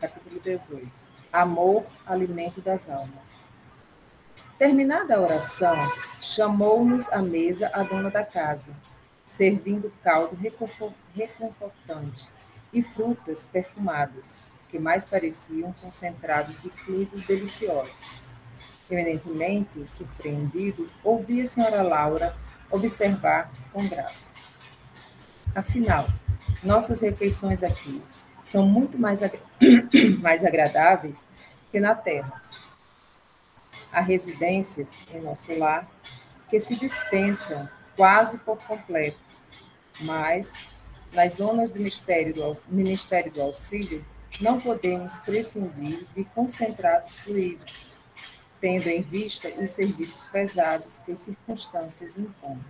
capítulo 18. Amor, alimento das almas. Terminada a oração, chamou-nos à mesa a dona da casa, servindo caldo reconfortante e frutas perfumadas, que mais pareciam concentrados de fluidos deliciosos. Eminentemente surpreendido, ouvi a senhora Laura observar com graça. Afinal, nossas refeições aqui são muito mais agradáveis que na terra. Há residências em nosso lar que se dispensam quase por completo, mas nas zonas do Ministério do Auxílio não podemos prescindir de concentrados fluídicos, tendo em vista os serviços pesados que as circunstâncias impõem.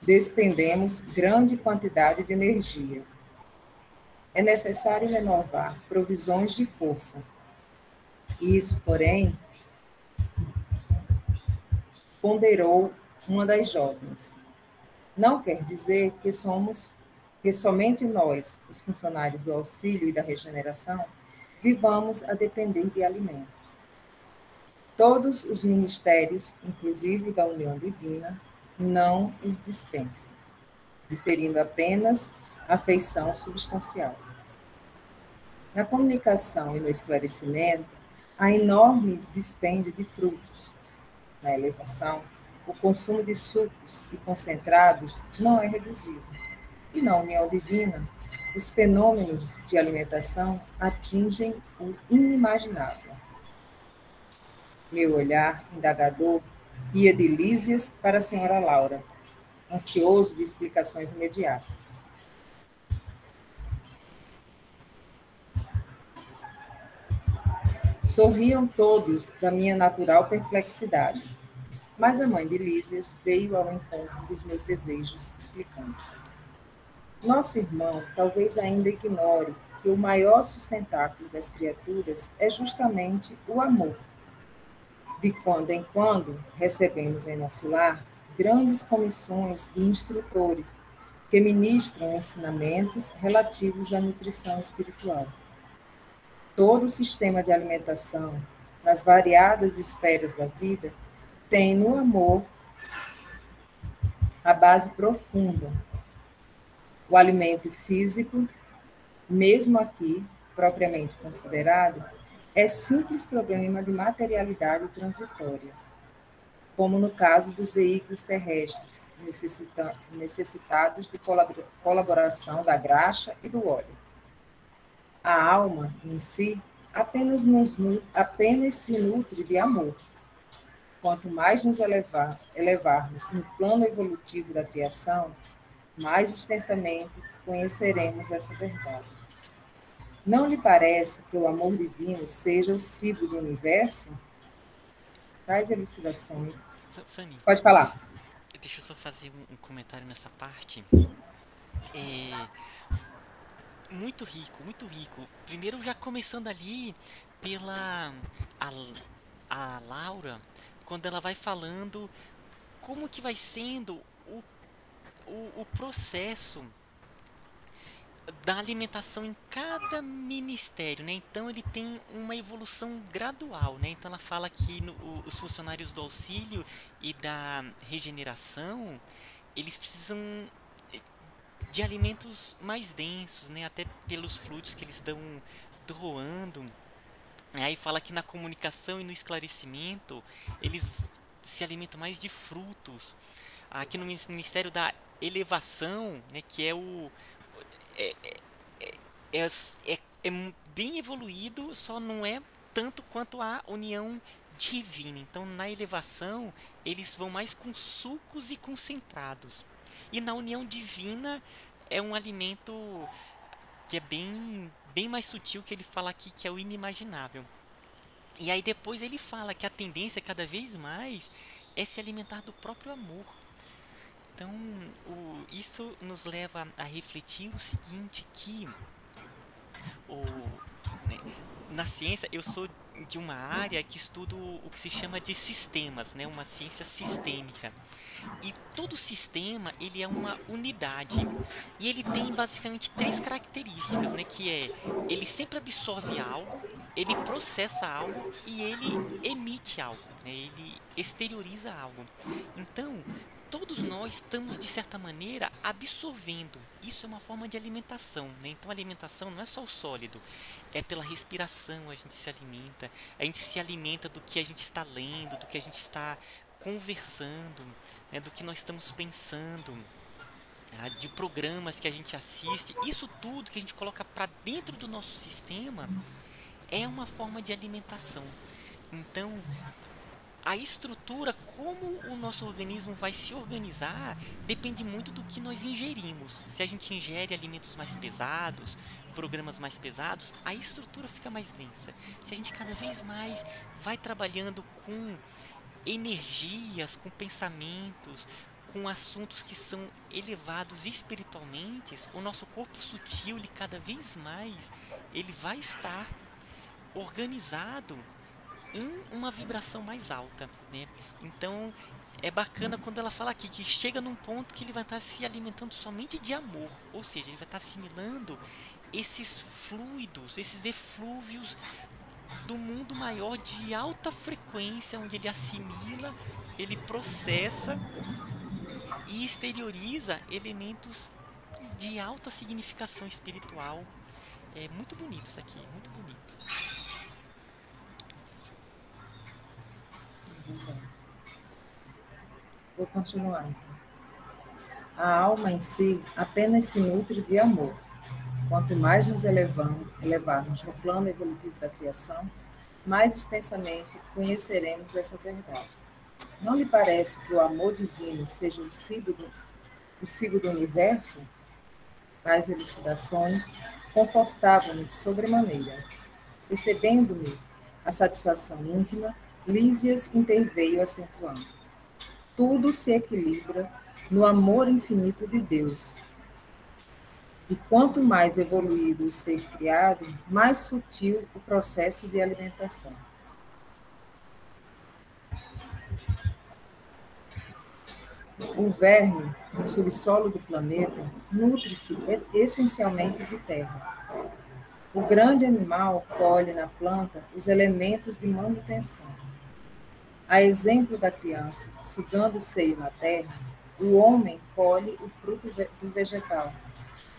Despendemos grande quantidade de energia. É necessário renovar provisões de força. Isso, porém, ponderou uma das jovens. Não quer dizer que somente nós, os funcionários do auxílio e da regeneração, vivamos a depender de alimento. Todos os ministérios, inclusive da União Divina, não os dispensam, diferindo apenas a feição substancial. Na comunicação e no esclarecimento, há enorme dispêndio de frutos. Na elevação, o consumo de sucos e concentrados não é reduzido. E na união divina, os fenômenos de alimentação atingem o inimaginável. Meu olhar indagador ia de Lísias para a senhora Laura, ansioso de explicações imediatas. Sorriam todos da minha natural perplexidade, mas a mãe de Lísias veio ao encontro dos meus desejos, explicando. Nosso irmão talvez ainda ignore que o maior sustentáculo das criaturas é justamente o amor. De quando em quando, recebemos em nosso lar grandes comissões de instrutores que ministram ensinamentos relativos à nutrição espiritual. Todo o sistema de alimentação, nas variadas esferas da vida, tem no amor a base profunda. O alimento físico, mesmo aqui, propriamente considerado, é simples problema de materialidade transitória, como no caso dos veículos terrestres, necessitados de colaboração da graxa e do óleo. A alma, em si, apenas se nutre de amor. Quanto mais nos elevarmos no plano evolutivo da criação, mais extensamente conheceremos essa verdade. Não lhe parece que o amor divino seja o ciclo do universo? Tais elucidações. Sani, Pode falar. deixa eu só fazer um comentário nessa parte. É muito rico, muito rico. Primeiro, já começando ali pela a, a Laura, quando ela vai falando como que vai sendo o processo da alimentação em cada ministério, né? Então ele tem uma evolução gradual, né? Então ela fala que os funcionários do auxílio e da regeneração, eles precisam de alimentos mais densos, né? Até pelos fluidos que eles dão doando. Aí fala que na comunicação e no esclarecimento, eles se alimentam mais de frutos. Aqui no Ministério da Elevação, né, que é o é, é, é bem evoluído, só não é tanto quanto a união divina. Então, na elevação, eles vão mais com sucos e concentrados. E na união divina é um alimento que é bem mais sutil, que ele fala aqui que é o inimaginável. E aí depois ele fala que a tendência cada vez mais é se alimentar do próprio amor. Então, isso nos leva a refletir o seguinte, que o, né, na ciência eu sou de uma área que estuda o que se chama de sistemas, né? Uma ciência sistêmica. E todo sistema, ele é uma unidade. E ele tem basicamente três características, né? Que é, ele sempre absorve algo, ele processa algo e ele emite algo, né? Ele exterioriza algo. Então, todos nós estamos, de certa maneira, absorvendo. Isso é uma forma de alimentação, né? Então, a alimentação não é só o sólido, é pela respiração a gente se alimenta do que a gente está lendo, do que a gente está conversando, né? Do que nós estamos pensando, de programas que a gente assiste. Isso tudo que a gente coloca para dentro do nosso sistema é uma forma de alimentação. Então, a estrutura, como o nosso organismo vai se organizar, depende muito do que nós ingerimos. Se a gente ingere alimentos mais pesados, programas mais pesados, a estrutura fica mais densa. Se a gente cada vez mais vai trabalhando com energias, com pensamentos, com assuntos que são elevados espiritualmente, o nosso corpo sutil, ele cada vez mais, ele vai estar organizado em uma vibração mais alta, né? Então é bacana quando ela fala aqui que chega num ponto que ele vai estar se alimentando somente de amor, ou seja, ele vai estar assimilando esses fluidos, esses eflúvios do mundo maior de alta frequência, onde ele assimila, ele processa e exterioriza elementos de alta significação espiritual. É muito bonito isso aqui, muito bonito. Vou continuar, então. A alma em si apenas se nutre de amor. Quanto mais nos elevarmos no plano evolutivo da criação, mais extensamente conheceremos essa verdade. Não lhe parece que o amor divino seja o signo do universo? Tais elucidações confortavam-me de sobremaneira. Percebendo-me a satisfação íntima, Lísias interveio acentuando. Tudo se equilibra no amor infinito de Deus. E quanto mais evoluído o ser criado, mais sutil o processo de alimentação. O verme, no subsolo do planeta, nutre-se essencialmente de terra. O grande animal colhe na planta os elementos de manutenção. A exemplo da criança, sugando o seio na terra, o homem colhe o fruto do vegetal,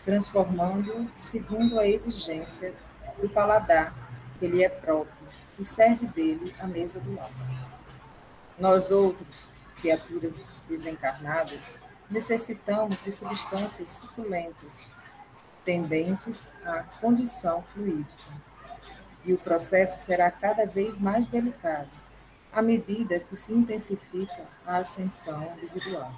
transformando-o segundo a exigência do paladar que lhe é próprio e serve dele à mesa do lar. Nós outros, criaturas desencarnadas, necessitamos de substâncias suculentas, tendentes à condição fluídica, e o processo será cada vez mais delicado, à medida que se intensifica a ascensão individual.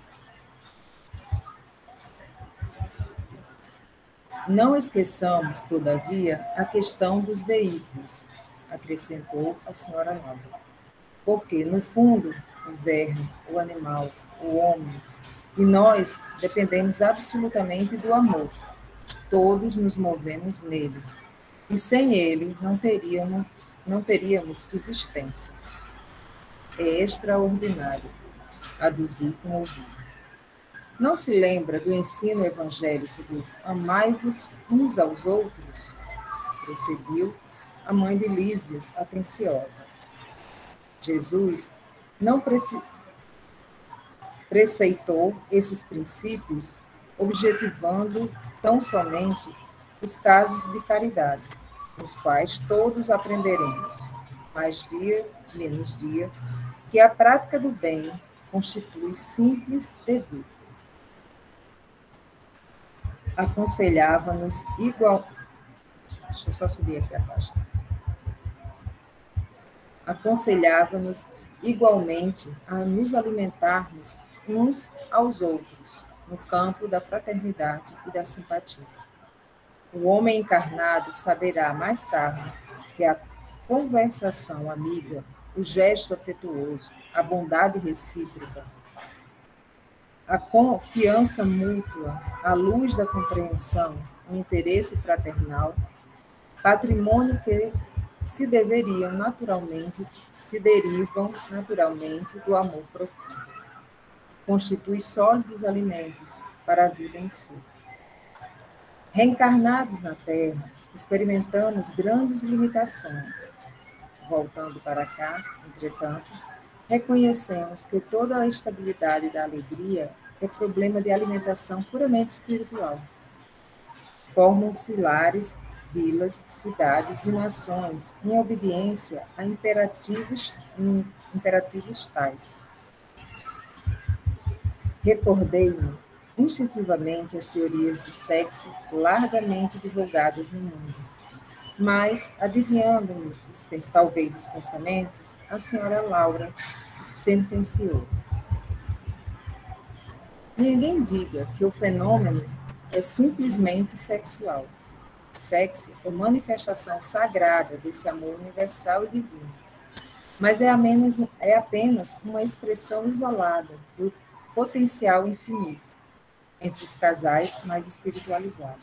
Não esqueçamos, todavia, a questão dos veículos, acrescentou a senhora Nobre, porque, no fundo, o verme, o animal, o homem, e nós dependemos absolutamente do amor. Todos nos movemos nele, e sem ele não teríamos existência. É extraordinário, aduzi com ouvido. Não se lembra do ensino evangélico do amai-vos uns aos outros? Prosseguiu a mãe de Lísias, atenciosa. Jesus não preceitou esses princípios objetivando tão somente os casos de caridade, nos quais todos aprenderemos, mais dia, menos dia, que a prática do bem constitui simples dever. Aconselhava-nos Deixa eu só subir aqui a página. Aconselhava-nos igualmente a nos alimentarmos uns aos outros, no campo da fraternidade e da simpatia. O homem encarnado saberá mais tarde que a conversação amiga, o gesto afetuoso, a bondade recíproca, a confiança mútua, a luz da compreensão, o interesse fraternal, patrimônio que se derivam naturalmente do amor profundo. Constitui sólidos alimentos para a vida em si. Reencarnados na Terra, experimentamos grandes limitações. Voltando para cá, entretanto, reconhecemos que toda a estabilidade da alegria é problema de alimentação puramente espiritual. Formam-se lares, vilas, cidades e nações em obediência a imperativos tais. Recordei-me instintivamente as teorias do sexo largamente divulgadas no mundo, mas, adivinhando-me talvez os pensamentos, a senhora Laura sentenciou: ninguém diga que o fenômeno é simplesmente sexual. O sexo é manifestação sagrada desse amor universal e divino, mas é apenas uma expressão isolada do potencial infinito entre os casais mais espiritualizados.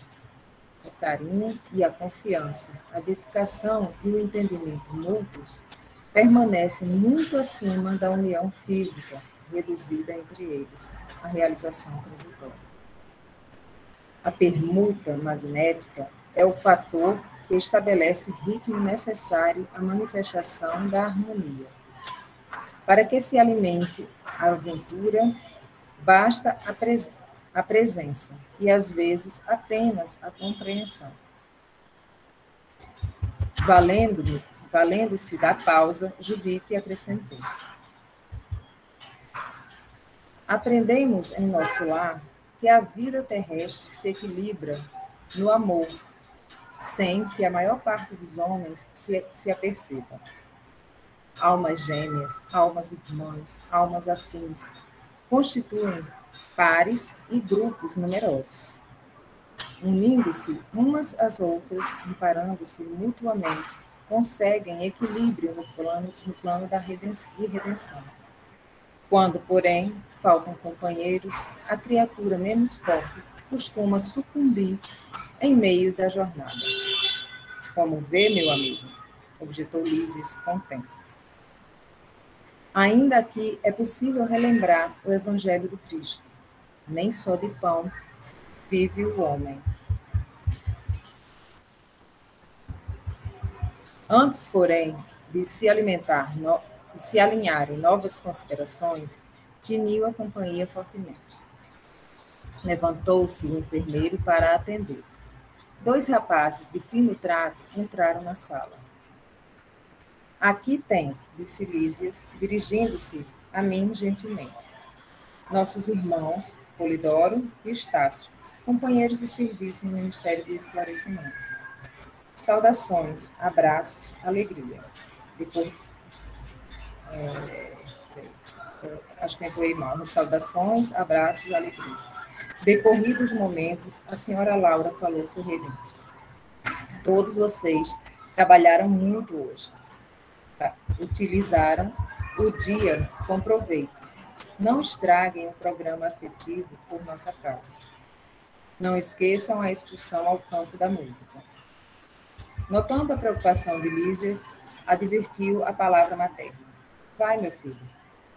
O carinho e a confiança, a dedicação e o entendimento mútuos permanecem muito acima da união física reduzida entre eles, a realização transitória. A permuta magnética é o fator que estabelece ritmo necessário à manifestação da harmonia. Para que se alimente a aventura, basta a presença e, às vezes, apenas a compreensão. Valendo-se da pausa, Judite acrescentou: aprendemos em nosso lar que a vida terrestre se equilibra no amor, sem que a maior parte dos homens se aperceba. Almas gêmeas, almas irmãs, almas afins, constituem pares e grupos numerosos, unindo-se umas às outras, amparando-se mutuamente, conseguem equilíbrio no plano de redenção. Quando, porém, faltam companheiros, a criatura menos forte costuma sucumbir em meio da jornada. Como vê, meu amigo, objetou Lísias com tempo. Ainda aqui é possível relembrar o Evangelho do Cristo. Nem só de pão vive o homem. Antes, porém, de se alinharem novas considerações, tiniu a companhia fortemente. Levantou-se o enfermeiro para atender. 2 rapazes de fino trato entraram na sala. Aqui tem, disse Lísias, dirigindo-se a mim gentilmente. Nossos irmãos, Polidoro e Estácio, companheiros de serviço no Ministério do Esclarecimento. Saudações, abraços, alegria. Depois, acho que eu entoei mal. Saudações, abraços, alegria. Decorridos momentos, a senhora Laura falou sorridente. Todos vocês trabalharam muito hoje. Utilizaram o dia com proveito. Não estraguem o programa afetivo por nossa causa. Não esqueçam a expulsão ao campo da música. Notando a preocupação de Lísias, advertiu a palavra materna. Vai, meu filho,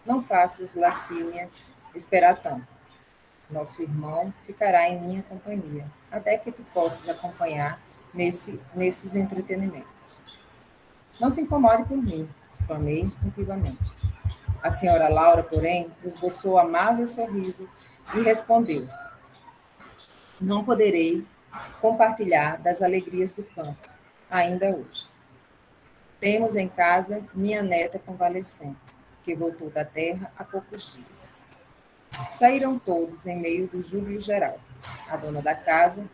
não faças Lacínia esperar tanto. Nosso irmão ficará em minha companhia, até que tu possas acompanhar nesses entretenimentos. Não se incomode por mim, exclamei instintivamente. A senhora Laura, porém, esboçou amável sorriso e respondeu: não poderei compartilhar das alegrias do campo, ainda hoje. Temos em casa minha neta convalescente, que voltou da terra há poucos dias. Saíram todos em meio do júbilo geral. A dona da casa,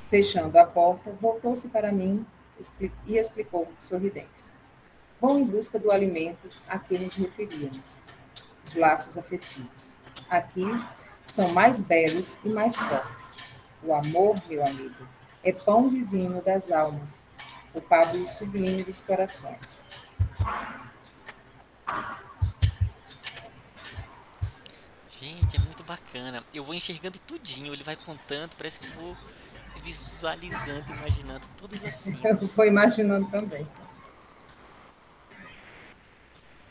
fechando a porta, voltou-se para mim e explicou sorridente. Vão em busca do alimento a que nos referíamos, os laços afetivos. Aqui são mais belos e mais fortes. O amor, meu amigo, é pão divino das almas, o pavio sublime dos corações. Gente, é muito bacana. Eu vou enxergando tudinho, ele vai contando, parece que eu vou visualizando, imaginando todas as Eu cenas. vou imaginando também.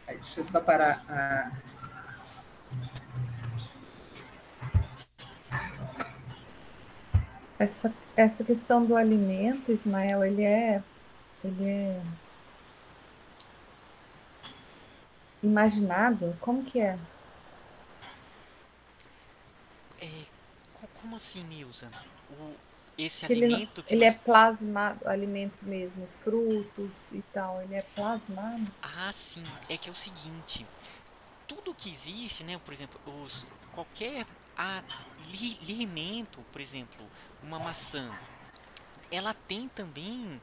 Aí, deixa eu só parar a. Essa questão do alimento, Ismael, ele é imaginado? Como que é? É, como assim, Nilza? O, esse Que ele, alimento que ele é nós. plasmado, alimento mesmo, frutos e tal, ele é plasmado? Ah, sim, é que é o seguinte. Tudo que existe, né? Por exemplo, qualquer alimento, por exemplo, uma maçã, ela tem também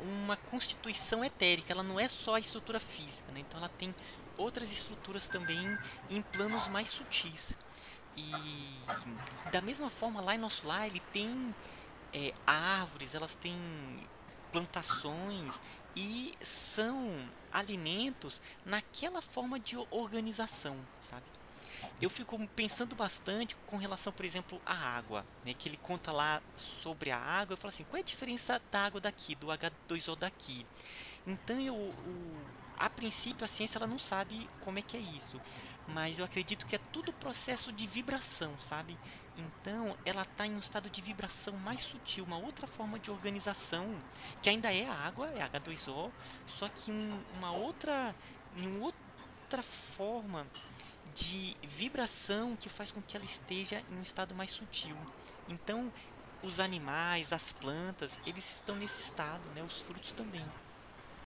uma constituição etérica, ela não é só a estrutura física, né? Então ela tem outras estruturas também em planos mais sutis. E da mesma forma, lá em nosso lar, ele tem árvores, elas têm plantações e são alimentos naquela forma de organização, sabe? Eu fico pensando bastante com relação, por exemplo, à água, né? Que ele conta lá sobre a água. Eu falo assim, qual é a diferença da água daqui, do H2O daqui? Então, a princípio, a ciência ela não sabe como é que é isso, mas eu acredito que é tudo processo de vibração, sabe? Então, ela está em um estado de vibração mais sutil, uma outra forma de organização, que ainda é a água, é H2O, só que em uma outra forma de vibração que faz com que ela esteja em um estado mais sutil. Então, os animais, as plantas, eles estão nesse estado, né? Os frutos também.